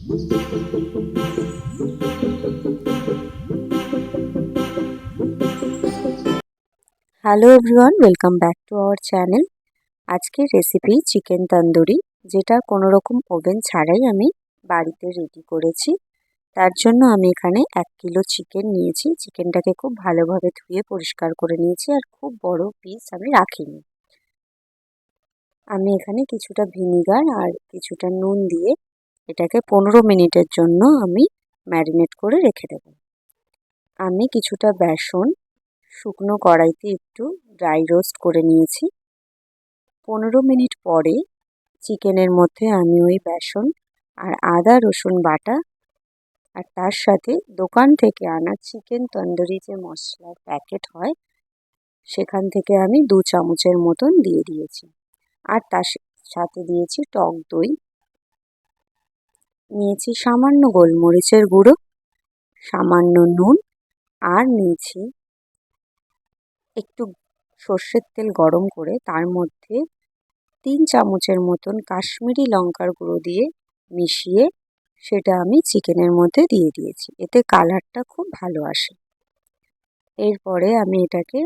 Hello everyone, welcome back to our channel. আজকের recipe chicken tandoori, যেটা কোনো রকম ওভেন ছাড়াই আমি বাড়িতে রেডি করেছি। তার জন্য আমি এখানে 1 কিলো চিকেন নিয়েছি। চিকেনটাকে খুব ভালোভাবে ধুয়ে পরিষ্কার করে নিয়েছি, আর খুব বড় পিস আমি রাখিনি। আমি এখানে কিছুটা ভিনিগার আর কিছুটা নুন দিয়ে এটাকে 15 মিনিটের জন্য আমি ম্যারিনেট করে রেখে দেব। আমি কিছুটা বেসন শুকনো কড়াইতে একটু ড্রাই রোস্ট করে নিয়েছি। 15 মিনিট পরে চিকেনের মধ্যে আমি ওই বেসন আর আদা রসুন বাটা আর তার সাথে দোকান থেকে আনা চিকেন তন্দুরি যে মশলার প্যাকেট হয় সেখান থেকে আমি 2 চামচের মতন দিয়ে দিয়েছি। আর তার সাথে দিয়েছি টক দই, নিয়েছি সামান্য গোলমরিচের গুঁড়ো, সামান্য নুন, আর নিয়েছি একটু সর্ষের তেল গরম করে তার মধ্যে 3 চামচের মতন কাশ্মীরি লঙ্কার গুঁড়ো দিয়ে মিশিয়ে সেটা আমি চিকেনের মধ্যে দিয়ে দিয়েছি। এতে কালারটা খুব ভালো আসে। এরপরে আমি এটাকে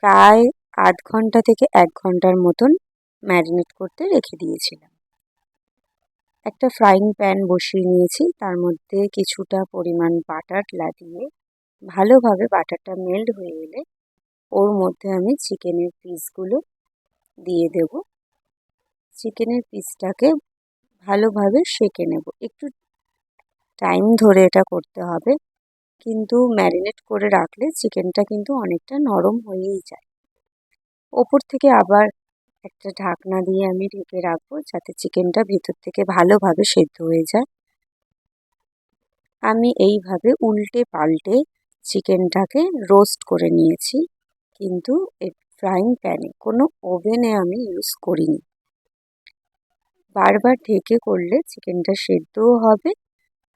প্রায় আধ ঘন্টা থেকে 1 ঘন্টার মতন ম্যারিনেট করতে রেখে দিয়েছিলাম। একটা ফ্রাইং প্যান বসিয়ে নিয়েছি, তার মধ্যে কিছুটা পরিমাণ বাটার লাগিয়ে ভালোভাবে বাটারটা মেল্ট হয়ে এলে ওর মধ্যে আমি চিকেনের পিসগুলো দিয়ে দেব। চিকেনের পিসটাকে ভালোভাবে সেঁকে নেব। একটু টাইম ধরে এটা করতে হবে, কিন্তু ম্যারিনেট করে রাখলে চিকেনটা কিন্তু অনেকটা নরম হয়েই যায়। ওপর থেকে আবার একটা ঢাকনা দিয়ে আমি ঢেকে রাখবো, যাতে চিকেনটা ভেতর থেকে ভালোভাবে সেদ্ধ হয়ে যায়। আমি এইভাবে উল্টে পাল্টে চিকেনটাকে রোস্ট করে নিয়েছি, কিন্তু ফ্রাইং প্যানে, কোনো ওভেনে আমি ইউজ করিনি। বারবার ঢেকে করলে চিকেনটা সেদ্ধও হবে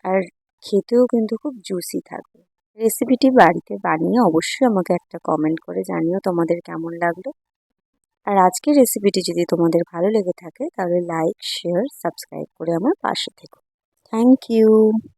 আর খেতেও কিন্তু খুব জুসি থাকবে। রেসিপিটি বাড়িতে বানিয়ে অবশ্যই আমাকে একটা কমেন্ট করে জানিও তোমাদের কেমন লাগলো। আর আজকের রেসিপিটি যদি তোমাদের ভালো লেগে থাকে তাহলে লাইক, শেয়ার, সাবস্ক্রাইব করে আমার পাশে থেকো। Thank you.